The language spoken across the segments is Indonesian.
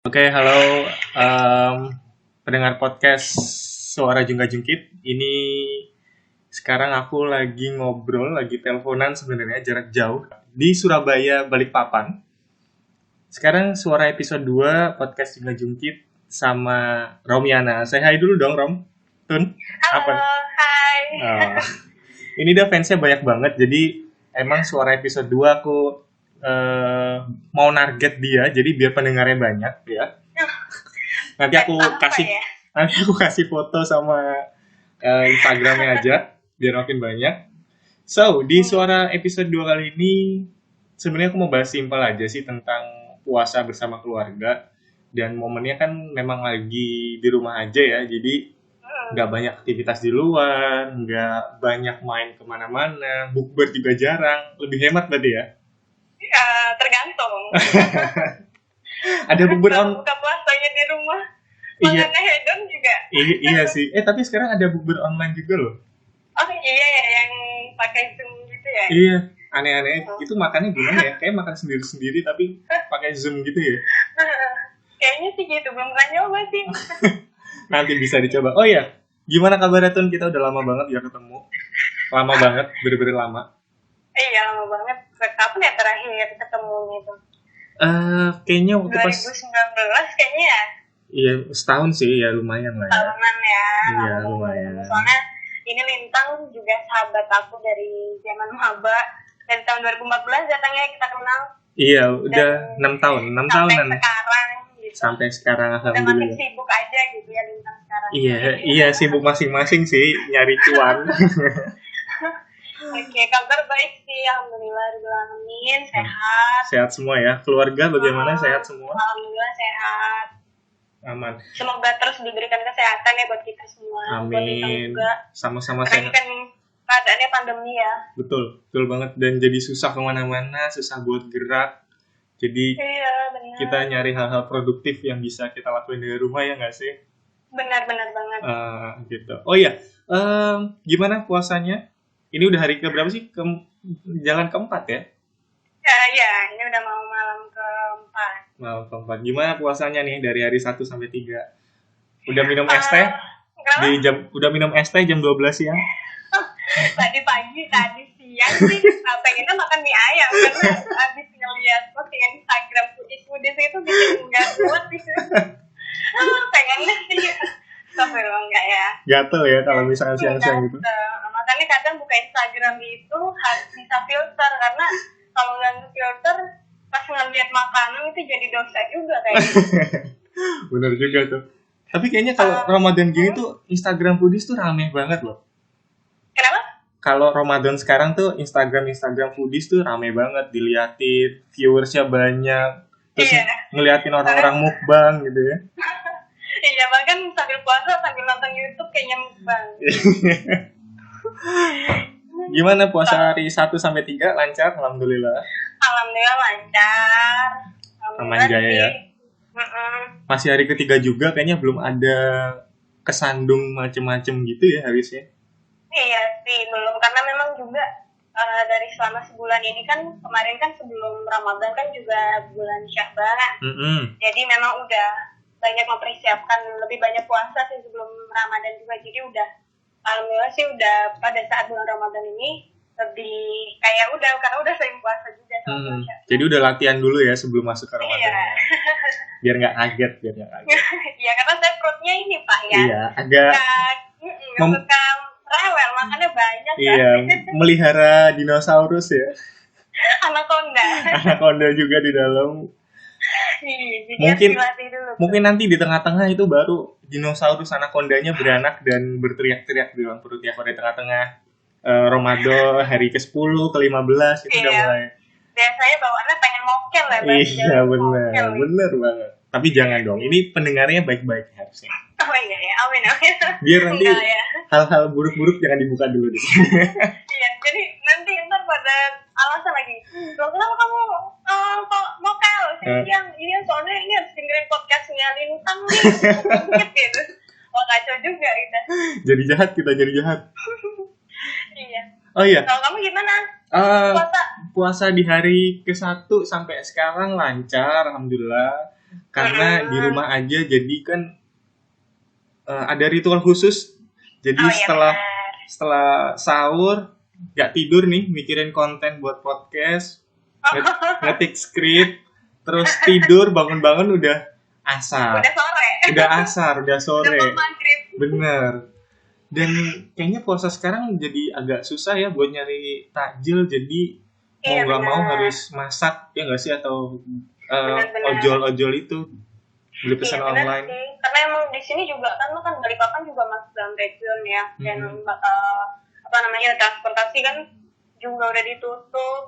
Oke, halo pendengar podcast Suara Jungka Jungkit. Ini sekarang aku lagi ngobrol, lagi teleponan sebenarnya jarak jauh di Surabaya, Balikpapan. Sekarang suara episode 2 podcast Jungka Jungkit sama Romiana. Saya hai dulu dong, Rom. Tun, Halo, apa? hai. Oh, ini dia fansnya banyak banget, jadi emang suara episode 2 aku mau target dia, jadi biar pendengarnya banyak ya. Nanti aku Apa kasih ya? nanti aku kasih foto sama Instagramnya aja biar makin banyak. So, di suara episode 2 kali ini sebenarnya aku mau bahas simpel aja sih tentang puasa bersama keluarga, dan momennya kan memang lagi di rumah aja ya, jadi nggak banyak aktivitas di luar, nggak banyak main kemana-mana, bukber juga jarang, lebih hemat berarti ya. Tergantung. Ada bukber Kalau buka puasanya di rumah, iya, makannya hedon juga. iya sih. Tapi sekarang ada bukber online juga loh. Oh iya ya, yang pakai Zoom gitu ya? Iya, aneh-aneh. Itu makannya gimana ya? Kayak makan sendiri-sendiri tapi pakai Zoom gitu ya. Kayaknya sih gitu, belum pernah nyoba sih. Nanti bisa dicoba. Oh iya, gimana kabarnya Tun? Kita udah lama banget ya ketemu. Lama banget, bener-bener lama. Iya, lama banget. Kapan ya terakhir ketemunya itu? Kayaknya waktu pas 2019 kayaknya ya? iya setahun sih ya, lumayan lah ya. Tahunan ya. Iya, lama lumayan. banget. Soalnya ini Lintang juga sahabat aku dari zaman maba. Dari tahun 2014 datangnya kita kenal. Iya, udah 6 tahun, 6 tahunan. Sampai sekarang gitu. Sampai sekarang Udah makin alhamdulillah. sibuk aja gitu ya Lintang sekarang. Iya sibuk masing-masing sih nyari cuan. Oke, kabar baik sih, alhamdulillah, alamin, sehat. Sehat semua ya. Keluarga bagaimana? Sehat semua? Alhamdulillah sehat. Aman. Semoga terus diberikan kesehatan ya buat kita semua. Buat Lintang Amin. juga. Sama-sama Karena ini sehat. kan keadaannya pandemi ya. Betul banget. Dan jadi susah kemana-mana, susah buat gerak. Jadi Iya, benar. kita nyari hal-hal produktif yang bisa kita lakuin dari rumah ya nggak sih? Benar banget. Gitu. Oh iya, gimana puasanya? Ini udah hari ke berapa sih? Jalan keempat ya? Ya, ini udah mau malam keempat. Malam keempat. Gimana puasanya nih dari hari 1 sampai 3? Udah minum es teh? Udah minum es teh jam 12 siang? Tadi pagi, tadi siang sih pengennya makan mie ayam karena abis ngeliat postingan Instagram foodies itu bikin nggak kuat gitu. Pengennya sih, tapi enggak ya. Gatel ya kalau misalnya siang-siang gitu. Makanya kadang buka Instagram itu harus bisa filter, karena kalau nggak filter pas ngeliat makanan itu jadi dosa juga kayaknya. Bener juga tuh. Tapi kayaknya kalau Ramadan gini tuh Instagram foodies tuh rame banget loh. Kenapa? Kalau Ramadan sekarang tuh Instagram foodies tuh rame banget, diliatin, viewersnya banyak, terus ngeliatin orang-orang mukbang gitu ya. Iya, bahkan sambil puasa sambil nonton YouTube kayaknya mukbang. Gimana puasa hari 1 sampai 3 lancar? Alhamdulillah. Alhamdulillah lancar. Aman jaya ya. Masih hari ketiga juga kayaknya belum ada kesandung macem-macem gitu ya harusnya. Iya sih, belum, karena memang juga dari selama sebulan ini kan, kemarin kan sebelum Ramadan kan juga bulan Sya'ban. Jadi memang udah banyak mempersiapkan, lebih banyak puasa sih sebelum Ramadan juga. Jadi udah, alhamdulillah sih udah pada saat bulan Ramadan ini lebih kayak karena udah sering puasa juga. Jadi udah latihan dulu ya sebelum masuk ke Ramadan. Iya. Biar nggak kaget. Iya, karena saya perutnya ini Pak ya. Iya, agak suka rewel, makannya banyak. Iya, melihara dinosaurus ya. Anaconda juga di dalam. Mungkin nanti di tengah-tengah itu baru dinosaurus anacondanya beranak dan berteriak-teriak di dalam perutnya. Kalau di tengah-tengah Ramadan hari ke-10, ke-15 itu udah mulai. Biasanya bawaannya pengen mokel ya. Iya, bener banget. Tapi jangan dong, ini pendengarnya baik-baik harusnya. Oh iya ya, amin. Biar nanti hal-hal buruk-buruk jangan dibuka dulu deh. Iya, jadi nanti ntar pada alasan lagi. Loh, kenapa kamu kok mokel? Iya, soalnya ini harus dengerin podcastnya Lintang nih. Gitu. Wah, kacau juga kita. Jadi jahat. Iya. Oh iya. Kalau kamu gimana? Puasa di hari ke-1 sampai sekarang lancar, alhamdulillah. karena di rumah aja, jadi kan ada ritual khusus. Jadi setelah sahur nggak tidur nih, mikirin konten buat podcast, ngetik skrip, terus tidur, bangun-bangun udah asar. Udah sore. Bener. Dan kayaknya puasa sekarang jadi agak susah ya buat nyari takjil, jadi mau nggak mau harus masak ya nggak sih, atau ojol itu beli pesan online. Sih. Karena emang di sini juga kan Balikpapan juga masuk dalam region ya, dan transportasi kan juga udah ditutup,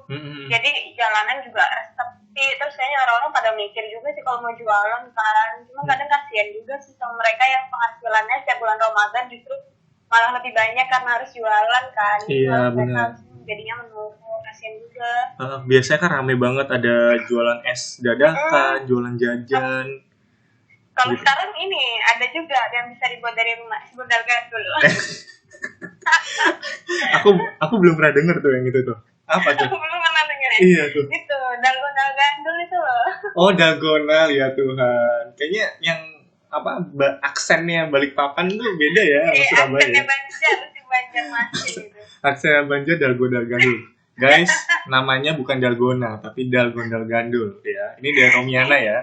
jadi jalanan juga sepi. Terus kayaknya orang-orang pada mikir juga sih kalau mau jualan kan, cuma kadang kasihan juga sih sama mereka yang penghasilannya setiap bulan Ramadan justru malah lebih banyak karena harus jualan kan. Iya benar. Jadinya menurut kasihan juga. Biasanya kan rame banget, ada jualan es dadakan, jualan jajan. Kalau gitu. Sekarang ini ada juga yang bisa dibuat dari rumah, sebundal gandul. aku belum pernah denger tuh yang itu tuh. Apa tuh? Aku belum pernah denger ya? Iya tuh. Itu dalgona gandul itu loh. Oh, dalgona ya Tuhan. Kayaknya yang aksennya Balikpapan tuh beda ya sama Surabaya. Aksennya Banjar masih gitu. Aksennya Banjar dalgona gandul. Guys, namanya bukan dalgona tapi dalgona gandul ya. Ini dari Romiana ya.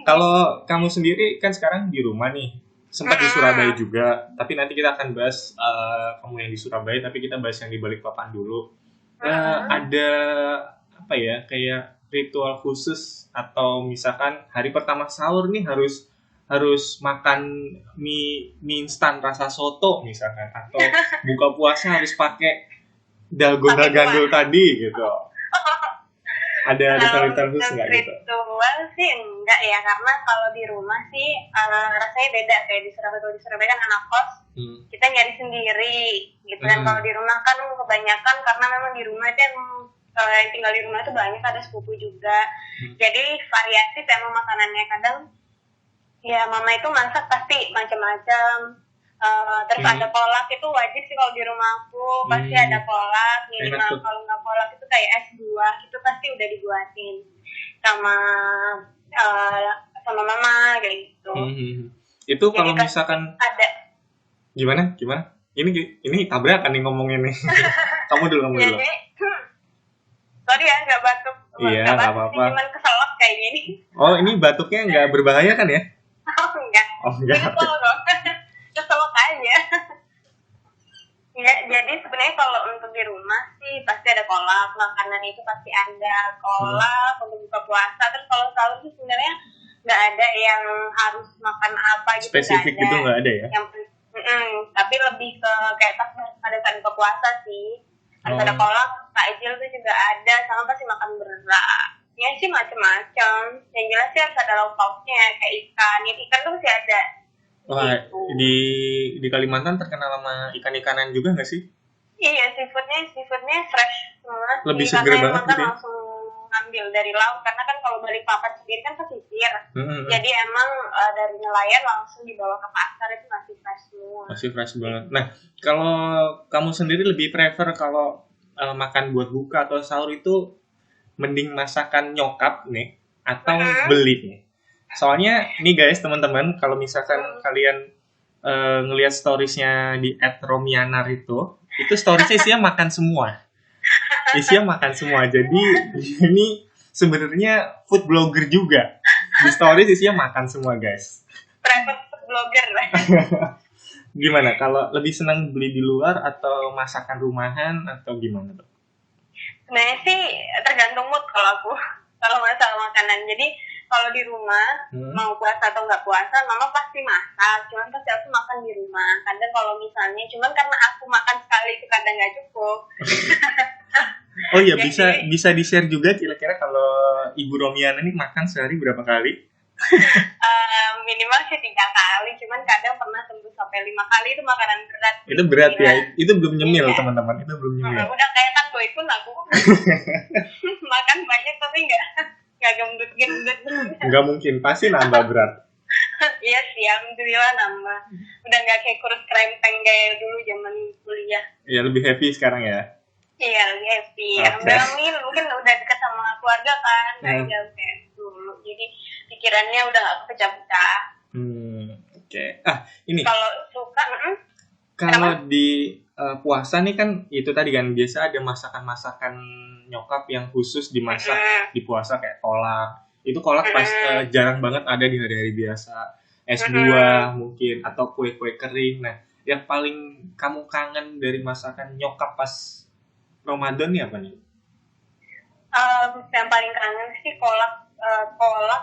Kalau kamu sendiri kan sekarang di rumah nih, sempat di Surabaya juga, tapi nanti kita akan bahas kamu yang di Surabaya, tapi kita bahas yang di Balikpapan dulu. Ada apa ya, kayak ritual khusus atau misalkan hari pertama sahur nih harus makan mie instan rasa soto misalkan, atau buka puasa harus pakai dalgona gandul tadi gitu. Ada ritual khusus nggak gitu? Ritual sih enggak ya, karena kalau di rumah sih rasanya beda. Kayak di Surabaya, kalau di Surabaya kan anak kos, kita nyari sendiri gitu kan. Kalau di rumah kan kebanyakan karena memang di rumah itu yang tinggal di rumah itu banyak, ada sepupu juga. Jadi variatif emang makanannya. Kadang ya mama itu masak pasti macam-macam. Terus ada kolak, itu wajib sih kalau di rumahku, pasti ada kolak minimal. Kalau nggak kolak itu kayak es buah, itu pasti udah dibuatin sama mama kayak gitu. Itu kalau misalkan ada gimana ini tabrakan nih ngomongin nih. kamu dulu jadi, sorry ya nggak batuk. Iya nggak apa-apa, cuman keselak kayak gini. Oh, ini batuknya nggak berbahaya kan ya? Enggak keselak aja. Ya, jadi sebenarnya kalau untuk di rumah sih pasti ada kolak, makanan itu pasti ada kolak untuk buka puasa. Terus kalau sahur sih sebenarnya nggak ada yang harus makan apa gitu, spesifik gitu nggak ada ya? Tapi lebih ke kayak pas ada buka puasa sih, harus ada kolak, takjil itu juga ada, sama pasti makan berat. Ya sih macam-macam. Yang jelas sih harus ada lauk pauknya kayak ikan tuh masih ada. Wah, di Kalimantan terkenal sama ikan-ikanan juga nggak sih? Iya, seafoodnya fresh semua. Lebih seger banget gitu. Langsung ngambil dari laut, karena kan kalau Balikpapan sendiri kan pesisir. Jadi emang dari nelayan langsung dibawa ke pasar, itu masih fresh semua. Masih fresh banget. Nah, kalau kamu sendiri lebih prefer kalau makan buat buka atau sahur itu mending masakan nyokap nih atau beli nih? Soalnya nih guys, teman-teman, kalau misalkan kalian ngelihat storiesnya di @romianar itu storiesnya isinya makan semua. Jadi ini sebenarnya food blogger juga. Di stories isinya makan semua guys. Private food blogger. Gimana? Kalau lebih senang beli di luar atau masakan rumahan atau gimana tuh? Sebenarnya sih tergantung mood kalau aku. Kalau masalah makanan, jadi kalau di rumah mau puasa atau nggak puasa, mama pasti masak. Cuman pasti aku makan di rumah. Kadang kalau misalnya, cuman karena aku makan sekali itu kadang nggak cukup. Oh iya, bisa di share juga kira-kira kalau Ibu Romiana ini makan sehari berapa kali? Minimal sih 3 kali. Cuman kadang pernah tembus sampai 5 kali, itu makanan berat. Itu berat ya? Itu belum nyemil teman-teman. Itu belum nyemil. Udah kayak takboy pun aku makan banyak tapi nggak gendut-gendut. Nggak mungkin, pasti nambah berat. Iya sih, alhamdulillah nambah. Udah nggak kayak kurus krempeng kayak dulu zaman kuliah. Iya, lebih happy sekarang ya. Iya, lebih happy. Mungkin udah dekat sama keluarga kan, dari jauh kayak dulu. Jadi pikirannya udah gak kepecah-pecah. Oke. Ini. Kalau suka, kalau di puasa nih kan itu tadi kan biasa ada masakan-masakan nyokap yang khusus dimasak di puasa kayak kolak. Itu kolak pas jarang banget ada di hari-hari biasa. Es buah mungkin atau kue-kue kering. Nah, yang paling kamu kangen dari masakan nyokap pas Ramadan nih apa nih? Yang paling kangen sih kolak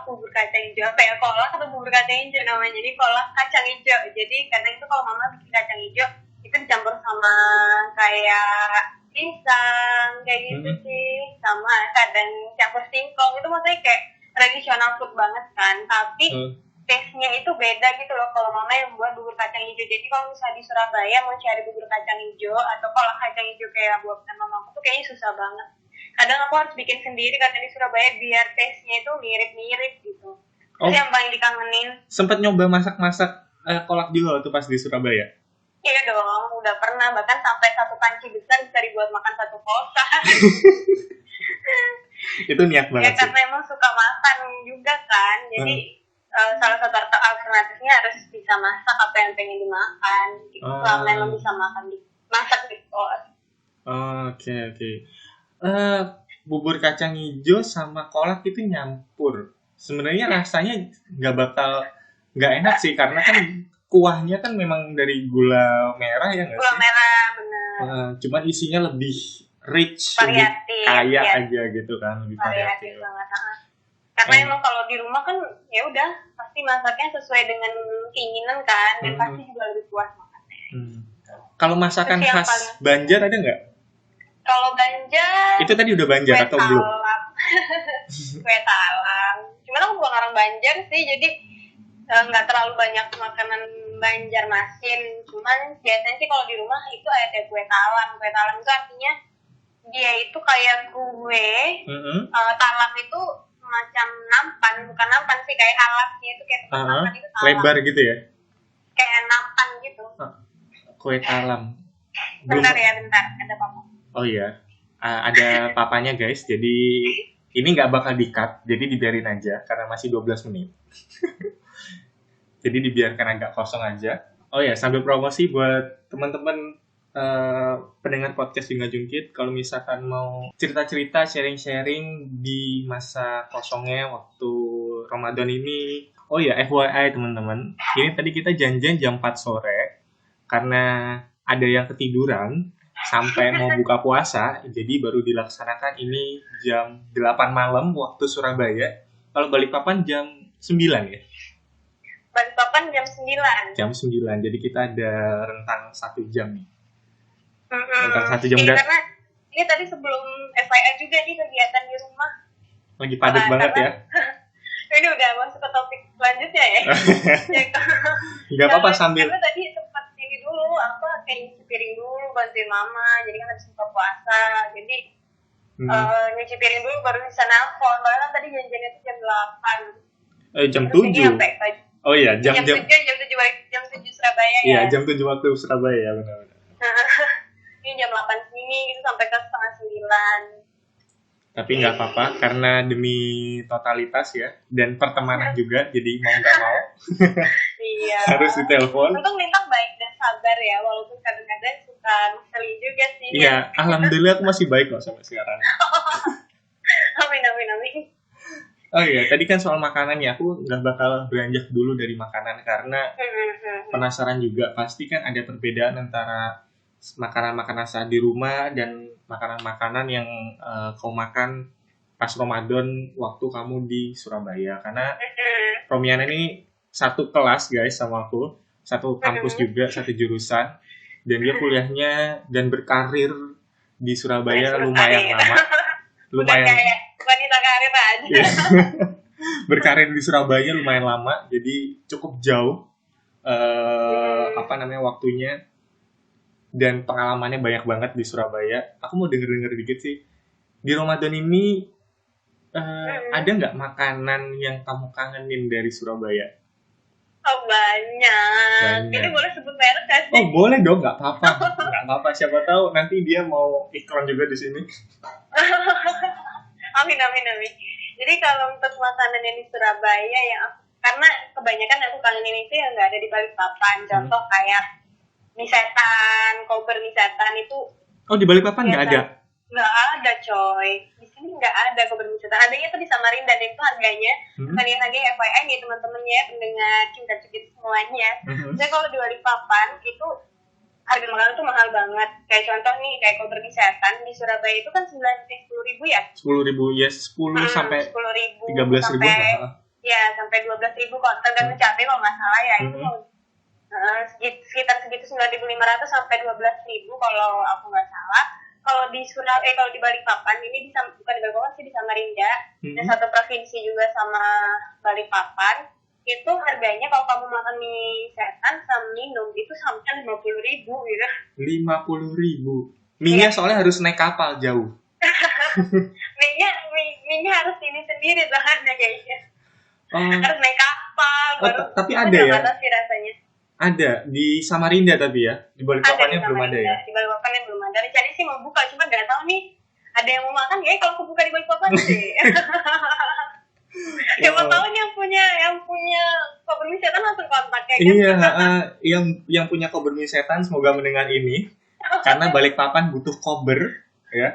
bubur kacang hijau. Apa ya, kolak atau bubur kacang hijau namanya? Jadi kolak kacang hijau. Jadi kadang itu kalau mama bikin kacang hijau itu dicampur sama kayak pisang kayak gitu sih, sama kadang campur singkong. Itu maksudnya kayak tradisional food banget kan, tapi taste-nya itu beda gitu loh kalau mama yang buat bubur kacang hijau. Jadi kalau misalnya di Surabaya mau cari bubur kacang hijau atau kolak kacang hijau kayak buatan mamaku tuh kayaknya susah banget. Kadang aku harus bikin sendiri kadang di Surabaya biar taste-nya itu mirip-mirip gitu. Itu yang paling dikangenin. Sempet nyoba masak-masak kolak juga tuh pas di Surabaya? Iya dong, udah pernah. Bahkan sampai satu panci besar bisa dibuat makan satu kosan. Itu niat banget ya, karena emang suka makan juga kan. Jadi salah satu alternatifnya harus bisa masak apa yang pengen dimakan. Selama emang bisa masak di kos. Oke. Bubur kacang hijau sama kolak itu nyampur. Sebenarnya rasanya nggak enak sih karena kan kuahnya kan memang dari gula merah ya nggak sih? Gula merah, benar. Cuman isinya lebih rich, variatif, lebih kaya aja gitu kan, lebih variatif. Karena emang kalau di rumah kan ya udah pasti masaknya sesuai dengan keinginan kan, dan pasti juga lebih puas makannya. Kalau masakan khas Banjar ada nggak? Kalau Banjar itu tadi udah Banjar atau belum? Kue talam. Cuman aku bukan orang Banjar sih, jadi nggak terlalu banyak makanan Banjarmasin. Cuman biasanya sih kalau di rumah itu ada kue talam. Kue talam itu artinya dia itu kayak kue talam itu macam nampan, bukan nampan sih, kayak alasnya itu kayak nampan itu talam. Lebar gitu ya? Kayak nampan gitu. Kue talam. Bentar, ada papa. Oh iya, ada papanya guys, jadi ini nggak bakal di-cut, jadi dibiarin aja karena masih 12 menit. Jadi dibiarkan agak kosong aja. Oh ya, sambil promosi buat teman-teman pendengar podcast Jungga Jungkit, kalau misalkan mau cerita-cerita, sharing-sharing di masa kosongnya waktu Ramadan ini. Oh ya, FYI teman-teman, ini tadi kita janjian jam 4 sore karena ada yang ketiduran sampai mau buka puasa, jadi baru dilaksanakan ini jam 8 malam waktu Surabaya. Kalau Balikpapan jam 9 ya? Balikpapan jam 9. Jam 9, jadi kita ada rentang 1 jam nih. Rentang 1 jam. Karena ini tadi sebelum FIA juga nih kegiatan di rumah. Lagi padat banget ya? Ini udah masuk ke topik selanjutnya ya? Gak apa-apa sambil. Karena tadi sempat ini dulu, kayak nyuci piring dulu, bantuin mama, jadi kan habis buka puasa, jadi nyuci piring dulu baru bisa nelfon. Padahal tadi janjiannya itu jam 8. Jam 7. Oh iya, jam 7 Surabaya ya. Iya, jam 7 waktu Surabaya ya, benar-benar. Ini jam 8 sini gitu sampai ke setengah 9. Tapi nggak apa-apa karena demi totalitas ya dan pertemanan juga, jadi mau nggak mau iya. harus ditelepon. Untung Lintang baik dan sabar ya, walaupun kadang-kadang suka ngeselin juga sih. Iya, alhamdulillah aku masih baik kok sampai sekarang. Amin. Oh iya, tadi kan soal makanan ya, aku nggak bakal beranjak dulu dari makanan karena penasaran juga. Pasti kan ada perbedaan antara makanan-makanan saat di rumah dan makanan-makanan yang kau makan pas Ramadan waktu kamu di Surabaya. Karena Romiana ini satu kelas guys sama aku, satu kampus juga, satu jurusan, dan dia kuliahnya dan berkarir di Surabaya lumayan lama. Lumayan kayak wanita karir aja. Berkarir di Surabaya lumayan lama, jadi cukup jauh waktunya. Dan pengalamannya banyak banget di Surabaya. Aku mau denger dikit sih. Di Ramadan ini ada nggak makanan yang kamu kangenin dari Surabaya? Oh, banyak. Ini boleh sebut merek gak sih? Oh boleh dong, nggak apa-apa, nggak apa-apa. Siapa tahu nanti dia mau iklan juga di sini. Amin. Jadi kalau untuk makanan yang di Surabaya yang karena kebanyakan aku kangenin itu yang nggak ada di Balikpapan. Contoh kayak mie setan, kober mie setan itu. Oh di Balikpapan nggak ada? Nggak ada coy, di sini nggak ada kober mie setan. Adanya tuh di Samarinda dan itu harganya harganya FYI nih teman-temannya pendengar cinta cekit semuanya. Jadi kalau di Balikpapan itu harga makanan tuh mahal banget. Kayak contoh nih, kayak kober mie setan di Surabaya itu kan 10.000 ya? 10.000 ya, 10 sampai 13.000 ya sampai 12.000 kok tergantung cabai kalau nggak salah ya. Itu sekitar segitu 9.500 sampai 12.000 kalau aku nggak salah. Kalau di kalau di Balikpapan ini bukan di Balikpapan sih, di Samarinda dan satu provinsi juga sama Balikpapan itu harganya kalau kamu makan mie setan sama minum itu sampai 50.000 gitu. 50.000. Mie-nya soalnya harus naik kapal jauh. Mie-nya harus ini sendiri bahannya kayaknya. Harus naik kapal. Tapi ada ya? Sih rasanya. Ada di Samarinda tapi ya, di Balikpapannya belum ada ya. Di Balikpapannya belum ada. Rencananya sih mau buka, cuma nggak tahu nih ada yang mau makan nggak kalau aku buka di Balikpapan sih. Siapa tahu yang punya kober mie setan langsung kontak ya kan? Iya, yang punya kober mie setan semoga mendengar ini, karena Balikpapan butuh kober, ya.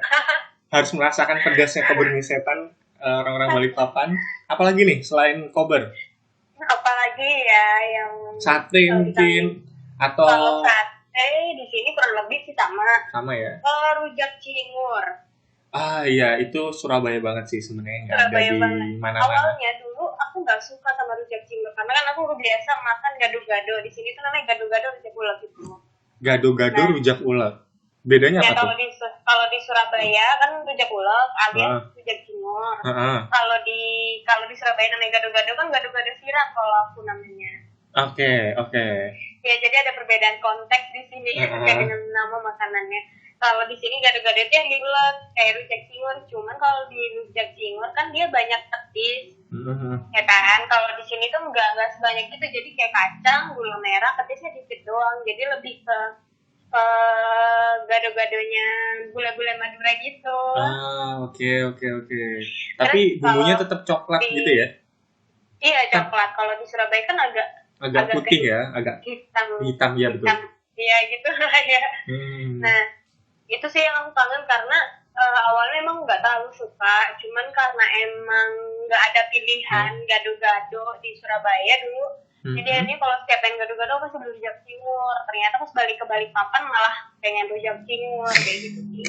Harus merasakan pedasnya kober mie setan orang-orang Balikpapan. Apalagi nih selain kober? Apalagi ya yang sate mungkin atau kalau sate di sini kurang lebih sih sama ya. Rujak cingur. Iya itu Surabaya banget sih sebenarnya, nggak ada di mana-mana. Awalnya dulu aku nggak suka sama rujak cingur karena kan aku biasa makan gado-gado. Di sini tuh namanya gado-gado rujak ulek gitu. Gado-gado rujak ulek. Bedanya apa tuh? Kalau di Surabaya kan rujak ulek alias rujak cingur. Kalau di Surabaya namanya gado-gado kan gado-gado sirap kalau aku namanya. Oke. Ya jadi ada perbedaan konteks di sini kayak dengan nama makanannya. Kalau di sini gado-gado itu yang diulek kayak rujak cingur. Cuman kalau di rujak cingur kan dia banyak petis. Ya kan? Kalau di sini tuh nggak sebanyak itu. Jadi kayak kacang, gula merah, petisnya dikit doang. Jadi lebih ke gado-gadonya gula-gula Madura gitu. Oke. Tapi bumbunya tetap coklat gitu ya? Iya coklat. Kalau di Surabaya kan agak putih ya, agak hitam ya betul. Iya gitu lah ya. Nah itu sih yang aku kangen karena awalnya emang nggak terlalu suka, cuman karena emang nggak ada pilihan gado-gado di Surabaya dulu. Jadi ini kalau setiap pengen gado-gado pasti beli rujak cingur. Ternyata pas balik ke Balikpapan malah pengen rujak cingur kayak gitu sih.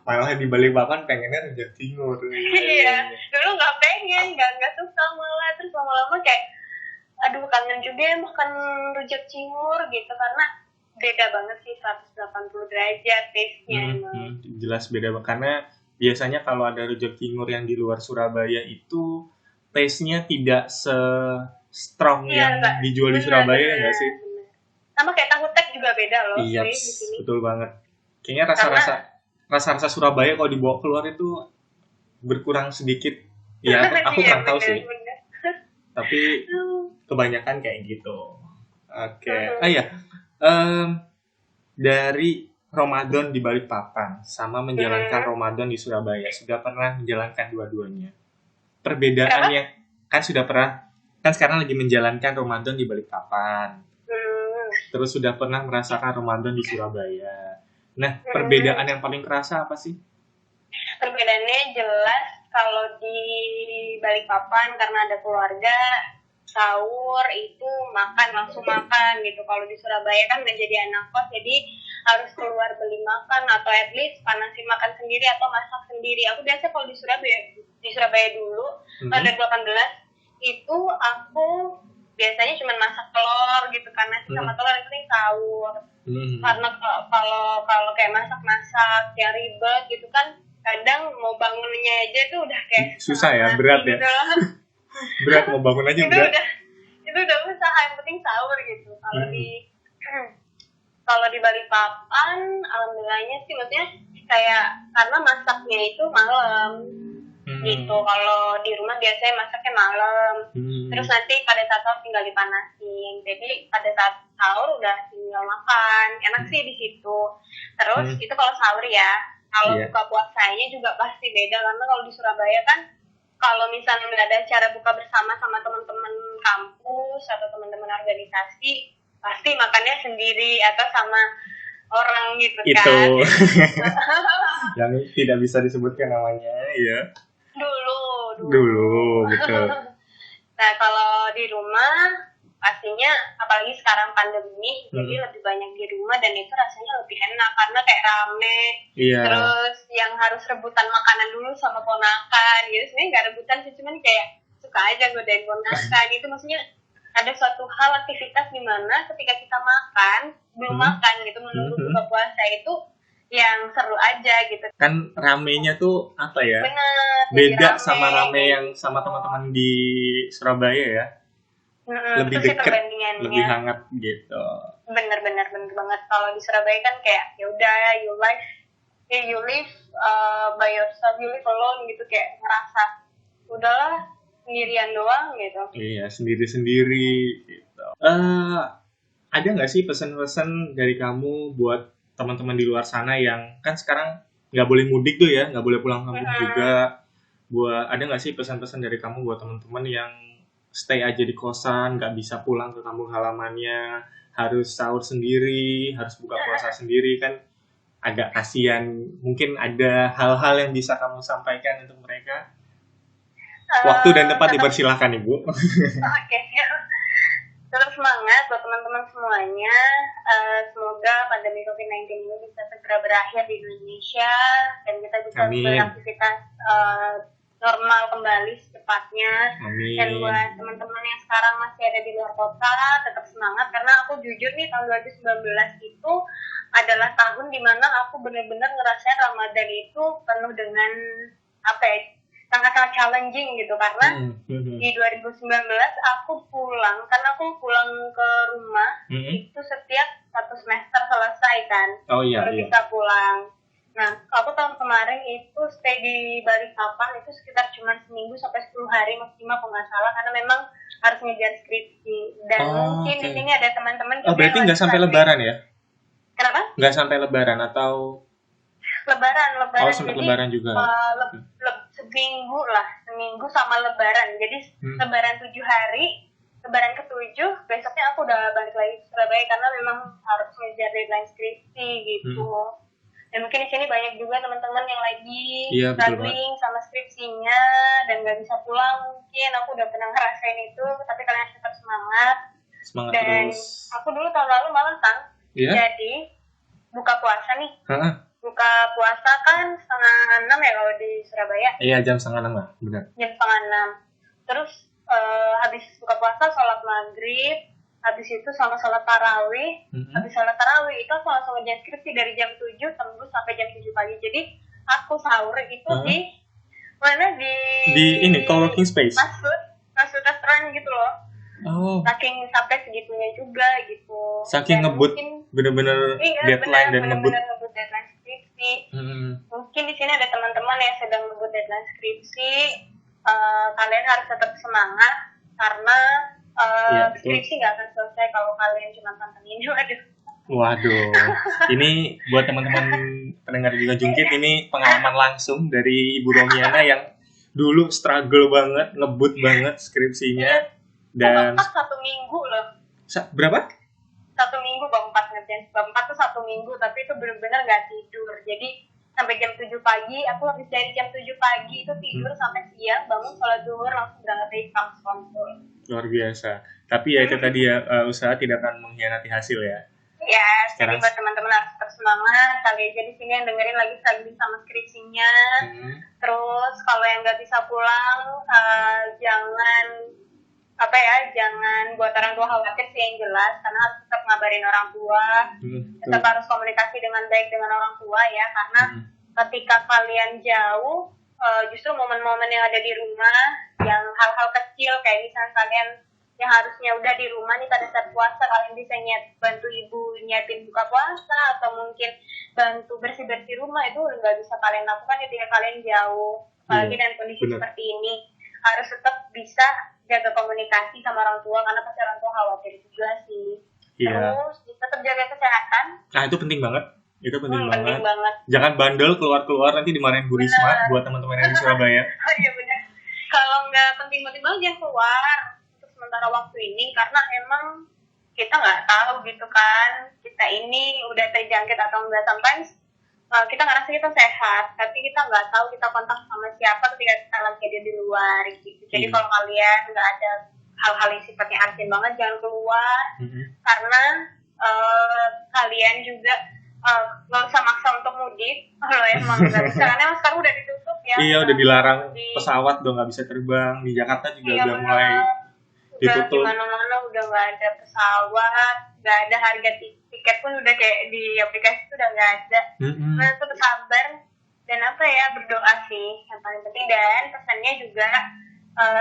Malah di Balikpapan pengennya rujak cingur. Iya, dulu nggak pengen, nggak suka malah, terus lama-lama kayak aduh kangen juga ya makan rujak cingur gitu karena beda banget sih 180 derajat taste-nya emang. Jelas beda karena biasanya kalau ada rujak cingur yang di luar Surabaya itu taste-nya tidak se-strong yang dijual di Surabaya enggak sih? Sama kayak tahu tek juga beda loh di sini. Betul banget. Kayaknya rasa-rasa Surabaya kalau dibawa keluar itu berkurang sedikit. Ya, aku kurang tahu sih. Tapi kebanyakan kayak gitu. Oke. Dari Ramadan di Balikpapan sama menjalankan Ramadan di Surabaya, sudah pernah menjalankan dua-duanya? Perbedaannya kan sudah pernah, kan sekarang lagi menjalankan Ramadan di Balikpapan. Terus sudah pernah merasakan Ramadan di Surabaya. Nah, perbedaan yang paling kerasa apa sih? Perbedaannya jelas kalau di Balikpapan karena ada keluarga, sahur itu langsung makan gitu. Kalau di Surabaya kan udah jadi anak kos, jadi harus keluar beli makan atau at least panasin makan sendiri atau masak sendiri. Aku biasa kalau di Surabaya dulu pada 18 itu aku biasanya cuma masak telur gitu karena sama telur yang penting sahur. Karena kalau kayak masak yang ribet gitu kan kadang mau bangunnya aja tuh udah kayak susah ya, berat ya. Gitu. Berat mau bangun aja berat. Itu udah usaha, yang penting sahur gitu. Kalau di Balikpapan alhamdulillahnya sih maksudnya kayak karena masaknya itu malam. gitu. Kalau di rumah biasanya masaknya malam, terus nanti pada saat sahur tinggal dipanasin. Jadi pada saat sahur udah tinggal makan, enak sih di situ. Terus itu kalau sahur ya. Kalau buka puasanya juga pasti beda, karena kalau di Surabaya kan kalau misalnya nggak ada acara buka bersama sama teman-teman kampus atau teman-teman organisasi, pasti makannya sendiri atau sama orang gitu kan. Itu yang tidak bisa disebutkan namanya, ya. Dulu, betul. Nah, kalau di rumah pastinya apalagi sekarang pandemi, jadi lebih banyak di rumah dan itu rasanya lebih enak karena kayak rame. Terus yang harus rebutan makanan dulu sama ponakan gitu. Sebenarnya nggak rebutan sih, cuman kayak suka aja godain ponakan gitu. Maksudnya ada suatu hal aktivitas di mana ketika kita makan belum makan gitu, menunggu buka puasa itu yang seru aja gitu. Kan ramenya tuh apa ya? Bener, beda sama rame yang sama teman-teman di Surabaya ya. Lebih dekat, lebih hangat gitu. Bener banget. Kalau di Surabaya kan kayak ya udah you live by yourself, you live alone gitu, kayak ngerasa udahlah sendirian doang gitu. Iya, sendiri-sendiri gitu. Ada nggak sih pesan-pesan dari kamu buat teman-teman di luar sana yang kan sekarang nggak boleh mudik tuh ya, nggak boleh pulang kampung juga. Ada nggak sih pesan-pesan dari kamu buat teman-teman yang stay aja di kosan, nggak bisa pulang ke kampung halamannya, harus sahur sendiri, harus buka puasa sendiri, kan agak kasihan. Mungkin ada hal-hal yang bisa kamu sampaikan untuk mereka? Waktu dan tempat dipersilahkan, Ibu. Oke. Tetap semangat buat teman-teman semuanya. Semoga pandemi COVID-19 ini bisa segera berakhir di Indonesia dan kita bisa beraktivitas normal kembali secepatnya. Amin. Dan buat teman-teman yang sekarang masih ada di luar kota, tetap semangat karena aku jujur nih tahun 2019 itu adalah tahun dimana aku benar-benar ngerasain Ramadan itu penuh dengan sangat-sangat challenging gitu, karena di 2019 aku pulang ke rumah itu setiap 1 semester selesai kan, baru bisa pulang. Nah, aku tahun kemarin itu stay di Balikpapan itu sekitar cuma seminggu sampai 10 hari maksimal kalau nggak salah, karena memang harus ngejar skripsi dan mungkin di sini ada teman-teman juga. Berarti nggak sampai Lebaran ya? Kenapa? Nggak sampai Lebaran atau? Lebaran. Sampai jadi, Lebaran juga. Seminggu sama Lebaran. Jadi Lebaran 7 hari, Lebaran ke-7, besoknya aku udah balik lagi ke Surabaya karena memang harus ngejar deadline skripsi gitu. Dan mungkin di sini banyak juga teman-teman yang lagi struggling sama skripsinya dan nggak bisa pulang. Mungkin aku udah pernah ngerasain itu, tapi kalian tetap semangat. Dan terus. Aku dulu tahun lalu malah kan, jadi buka puasa nih. Buka puasa kan 5:30 ya kalau di Surabaya. Iya, jam 5:30, benar. Jam 5:30. Terus habis buka puasa sholat maghrib, habis itu sama sholat tarawih. Habis sholat tarawih itu aku langsung ngerjain skripsi dari jam 7 tembus sampai jam 7 pagi. Jadi aku sahur itu di mana, di ini co-working space. Masuk restoran gitu loh. Saking sampai segitunya juga gitu. Saking ngebut, bener-bener deadline dan ngebut deadline skripsi. Mungkin di sini ada teman-teman yang sedang ngebut deadline skripsi. Kalian harus tetap semangat karena skripsi nggak akan selesai kalau kalian cuma pantengin. Waduh, ini buat teman-teman pendengar juga Jungkit, ini pengalaman langsung dari Ibu Romiana yang dulu struggle banget, ngebut banget skripsinya. Dan 1 minggu loh. Berapa? 1 minggu, bab 4 ngerjain. Bab 4 tuh 1 minggu, tapi itu benar-benar nggak tidur. Jadi sampai jam 7 pagi, aku habis dari jam 7 pagi itu tidur sampai siang, bangun sholat zuhur langsung berangkat dari kampus konsul. Luar biasa. Tapi ya itu tadi ya, usaha tidak akan mengkhianati hasil ya. Ya, jadi buat teman-teman harus tetap semangat. Kali aja di sini yang dengerin lagi struggling sama skripsinya. Terus kalau yang nggak bisa pulang, jangan buat orang tua khawatir sih, yang jelas, karena harus tetap ngabarin orang tua, tetap harus komunikasi dengan baik dengan orang tua ya, karena ketika kalian jauh, justru momen-momen yang ada di rumah, yang hal-hal kecil kayak misalnya kalian yang harusnya udah di rumah nih pada saat puasa, kalian bisa bantu ibu nyiapin buka puasa atau mungkin bantu bersih-bersih rumah, itu nggak bisa kalian lakukan ketika kalian jauh. apalagi dengan kondisi bener. seperti ini harus tetap bisa jaga komunikasi sama orang tua karena pasti orang tua khawatir juga sih. Terus tetap jaga kesehatan. Nah itu penting banget. Itu penting banget. Jangan bandel keluar nanti dimarahin Bu Risma buat teman-teman yang di Surabaya. Oh iya benar. Kalau nggak penting-penting banget jangan keluar untuk sementara waktu ini karena emang kita nggak tahu gitu kan kita ini udah terjangkit atau enggak. Sometimes kita ngerasa kita sehat tapi kita nggak tahu kita kontak sama siapa ketika kita lagi ada di luar gitu. Jadi kalau kalian nggak ada hal-hal yang sifatnya urgent banget jangan keluar karena kalian juga nggak usah maksa untuk mudik kalau emang nggak bisa karena emang sekarang udah ditutup ya. Iya udah dilarang pesawat dong nggak bisa terbang di Jakarta juga udah mulai ditutup. Di mana-mana udah nggak ada pesawat, nggak ada harga tiket pun udah kayak di aplikasi itu udah nggak ada. Nah tetap sabar dan berdoa sih yang paling penting dan pesannya juga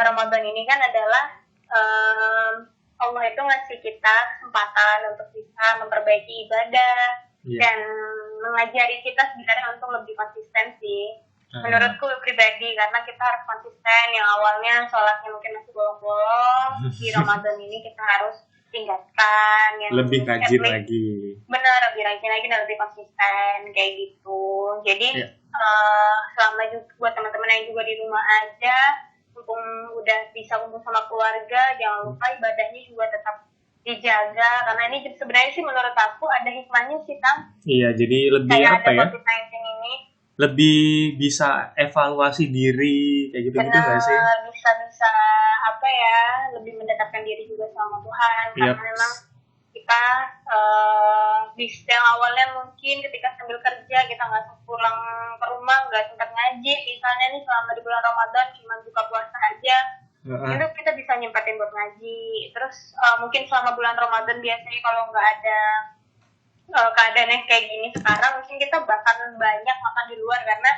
Ramadan ini kan adalah Allah itu ngasih kita kesempatan untuk bisa memperbaiki ibadah dan mengajari kita sebenarnya untuk lebih konsisten sih. Menurutku pribadi karena kita harus konsisten yang awalnya sholatnya mungkin masih bolong-bolong di Ramadan ini kita harus tingkatkan yang lebih rajin lagi. Benar, lebih rajin lagi dan lebih konsisten kayak gitu. Jadi selama juga buat teman-teman yang juga di rumah aja mumpung udah bisa kumpul sama keluarga jangan lupa ibadahnya juga tetap dijaga karena ini sebenarnya sih menurut aku ada hikmahnya sih Tang. Iya, jadi lebih kayak apa ya? COVID-19 ini lebih bisa evaluasi diri kayak gitu nggak sih? Bisa lebih mendekatkan diri juga sama Tuhan karena memang kita di yang awalnya mungkin ketika sambil kerja kita nggak pulang ke rumah nggak sempat ngaji misalnya nih selama di bulan Ramadan cuma buka puasa aja itu kita bisa nyempatin buat ngaji terus mungkin selama bulan Ramadan biasanya kalau nggak ada keadaan yang kayak gini sekarang mungkin kita bahkan banyak makan di luar karena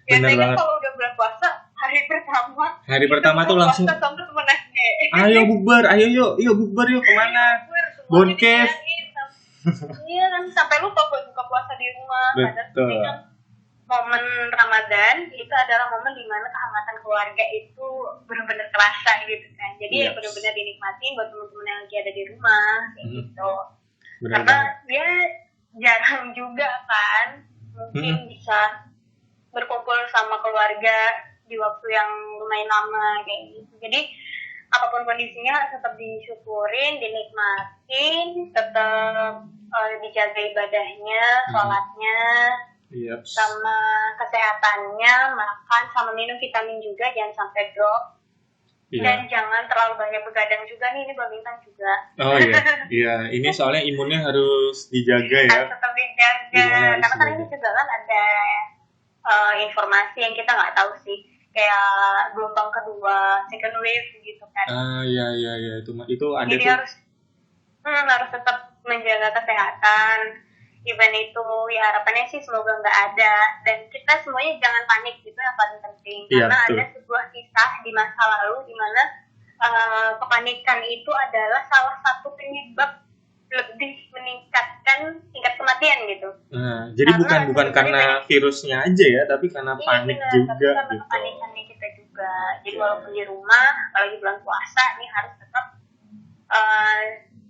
biasanya kalau udah bulan puasa hari pertama tuh langsung ayo bukber kemana Bonkes iya kan sampai lupa buat buka puasa di rumah betul kan momen Ramadan itu adalah momen dimana kehangatan keluarga itu benar-benar terasa gitu kan jadi benar-benar dinikmatin buat teman-teman yang lagi ada di rumah kayak gitu. Karena dia jarang juga kan mungkin bisa berkumpul sama keluarga di waktu yang lumayan lama kayak gitu. Jadi apapun kondisinya tetap disyukurin, dinikmatin, tetap dijaga ibadahnya, sholatnya, sama kesehatannya, makan sama minum vitamin juga jangan sampai drop. Dan jangan terlalu banyak begadang juga nih, ini Bang Bintang juga. Oh iya, ini soalnya imunnya harus dijaga ya. Harus tetap dijaga, karena kan ini juga kan ada informasi yang kita nggak tahu sih, kayak gelombang kedua, second wave gitu kan. Iya, itu ada. Jadi harus tetap menjaga kesehatan. Event itu ya harapannya sih semoga nggak ada dan kita semuanya jangan panik gitu yang paling penting karena ada sebuah kisah di masa lalu di mana kepanikan itu adalah salah satu penyebab lebih meningkatkan tingkat kematian gitu. Jadi bukan karena virusnya aja ya tapi karena panik juga tapi karena gitu. Kepanikannya kita juga. Jadi walaupun di rumah apalagi bulan puasa ini harus tetap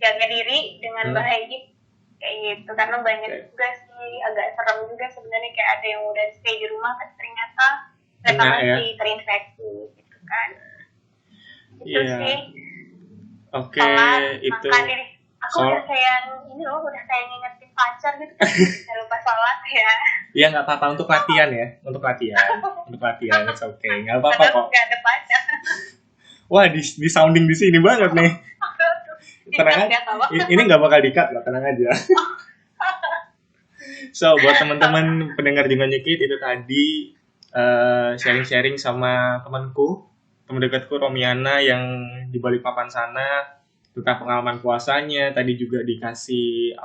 jaga diri dengan baik kayak gitu karena banyak juga sih agak serem juga sebenarnya kayak ada yang udah stay di rumah tapi ternyata mereka masih terinfeksi gitu kan itu sih itu aku udah kayak ini loh udah kayak ngingetin pacar gitu jangan lupa sholat ya iya nggak apa-apa untuk latihan untuk latihan it's okay nggak apa-apa kok nggak ada pacar wah di sounding di sini banget nih tenang aja, ini nggak bakal di-cut lah, tenang aja. So, buat teman-teman pendengar Dengan Nyekit, itu tadi sharing-sharing sama teman dekatku Romiana yang di Balikpapan sana tentang pengalaman puasanya. Tadi juga dikasih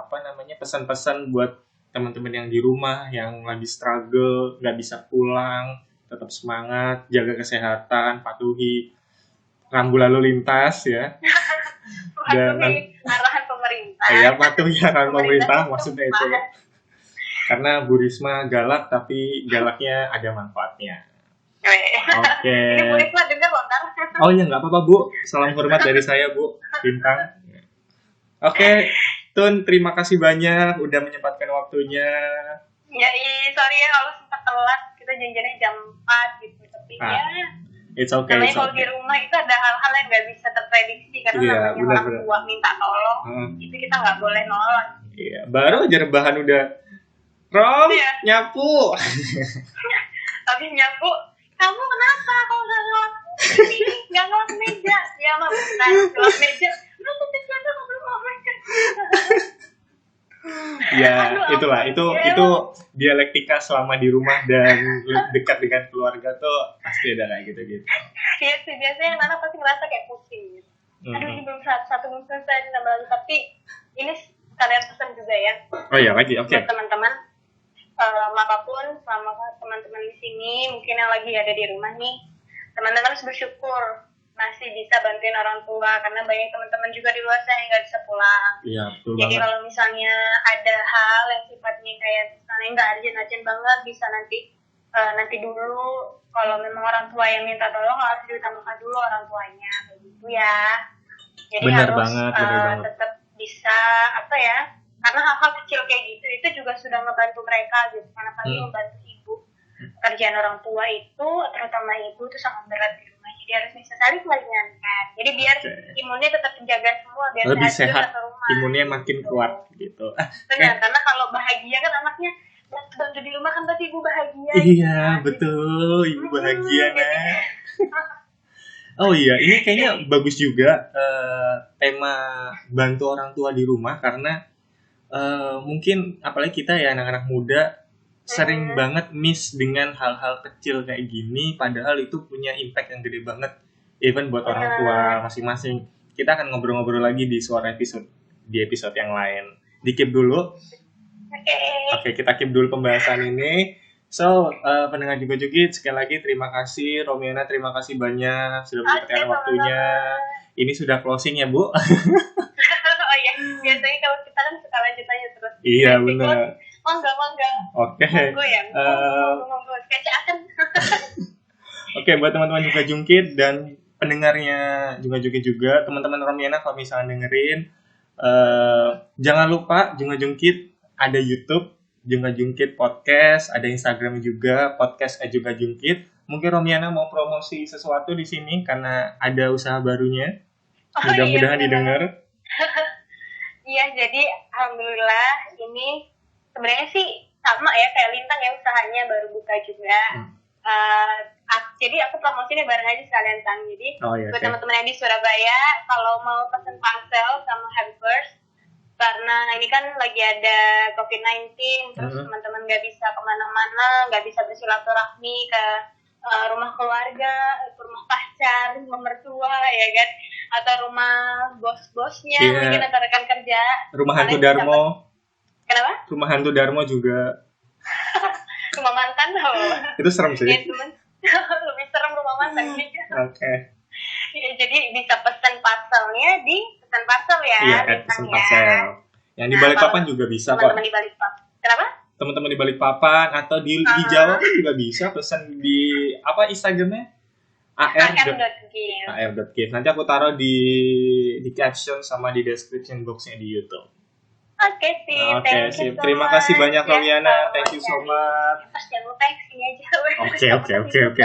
pesan-pesan buat teman-teman yang di rumah yang lagi struggle, nggak bisa pulang, tetap semangat, jaga kesehatan, patuhi rambu lalu lintas ya. Dan arahan pemerintah. Iya, patuhi arahan pemerintah maksudnya itu. Karena Bu Risma galak tapi galaknya ada manfaatnya. Oke. Ini Bu Risma dengar loh ntar. Oh ya nggak apa-apa Bu, salam hormat dari saya Bu Bintang. Oke, Tun, terima kasih banyak udah menyempatkan waktunya. Ya, sorry ya kalau sempat telat, kita janjiannya jam 4 gitu, tapi ya it's okay. Namanya kalau di rumah itu ada hal-hal yang nggak bisa terprediksi karena namanya orang tua minta tolong, itu kita nggak boleh nolak. Iya, baru aja rebahan udah, Rom, nyapu. Tapi nyapu, kamu kenapa kalau nggak ngelap ini, nggak ngelap meja? Ya mah bukan ngelap meja, lu tuh kecanda kok belum ngelap meja. Ya, itulah itu dialektika selama di rumah dan dekat dengan keluarga tuh pasti ada kayak gitu. Iya sih, biasanya anak pasti ngerasa kayak pusing gitu. Aduh, ini belum satu belum selesai nambah, tapi ini kalian pesan juga ya. Oh iya, lagi oke. Buat teman-teman, apapun sama teman-teman di sini, mungkin yang lagi ada di rumah nih, teman-teman harus bersyukur masih bisa bantuin orang tua karena banyak teman-teman juga di luar sana yang nggak bisa pulang. Iya, betul. Jadi kalau misalnya ada hal yang sifatnya kayak misalnya nggak urgent banget, bisa nanti dulu. Kalau memang orang tua yang minta tolong harus diutamakan dulu orang tuanya, begitu ya. Jadi benar harus banget. Tetap bisa apa ya? Karena hal-hal kecil kayak gitu itu juga sudah ngebantu mereka gitu. Karena kami membantu ibu. Kerjaan orang tua itu, terutama ibu itu sangat berat di rumah. Jadi harus bisa saling meringankan. Jadi biar imunnya tetap terjaga semua, biar lebih sehat, rumah. Imunnya makin kuat gitu. Benar, karena kalau bahagia kan anaknya bantu di rumah kan pasti ibu bahagia. Iya, betul, ibu bahagia nah. Oh iya, ini kayaknya bagus juga tema bantu orang tua di rumah karena mungkin apalagi kita ya anak-anak muda sering banget miss dengan hal-hal kecil kayak gini, padahal itu punya impact yang gede banget even buat orang tua masing-masing. Kita akan ngobrol-ngobrol lagi di episode yang lain. Di-keep dulu. Oke, kita keep dulu pembahasan ini. So, pendengar juga sekali lagi terima kasih Romiana, terima kasih banyak sudah menyempatkan waktunya. Ini sudah closing ya, Bu? Oh iya, biasanya kalau kita kan suka lanjut-lanjut terus. Iya, benar. Mangga. Oke. Monggo. Oke, buat teman-teman juga Jungkit dan pendengarnya juga teman-teman Romiana kalau misalnya dengerin, jangan lupa Jungkit ada YouTube Juga Jungkit Podcast, ada Instagram juga podcast Juga Jungkit. Mungkin Romiana mau promosi sesuatu di sini karena ada usaha barunya. Mudah-mudahan didengar. Iya, jadi alhamdulillah ini sebenarnya sih sama ya kayak Lintang ya, usahanya baru buka juga. Jadi aku promosinya bareng aja sekalian Tang. Jadi buat teman-teman yang di Surabaya kalau mau pesen parcel sama hampers, karena ini kan lagi ada COVID-19, terus teman-teman nggak bisa kemana-mana, nggak bisa bersilaturahmi ke rumah keluarga, ke rumah pacar, rumah mertua, ya kan, atau rumah bos-bosnya, mungkin atau rekan kerja. Rumah hantu Darmo. Kenapa? Rumah hantu Darmo juga. Rumah mantan loh. Itu serem sih. Ya, lebih serem rumah mantan. Oke. Ya, jadi bisa pesan parcelnya di pesan parcel ya. Iya, pesan parcel. Yang di Balikpapan juga bisa kok. Teman-teman di Balikpapan. Kenapa? Teman-teman di Balikpapan atau di Jawa pun juga bisa pesan di apa Instagramnya? ar.gift. Nanti aku taruh di caption sama di description boxnya di YouTube. Oke, sip. Terima kasih banyak Romiana. Thank you so much. Pas jangan lupa sini aja. Oke.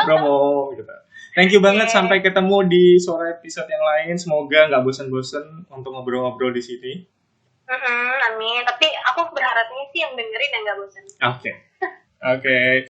Promo gitu. Thank you banget. Sampai ketemu di sore episode yang lain. Semoga nggak bosan-bosan untuk ngobrol-ngobrol di sini. Amin. Tapi aku berharapnya sih yang dengerin yang nggak bosan. Oke.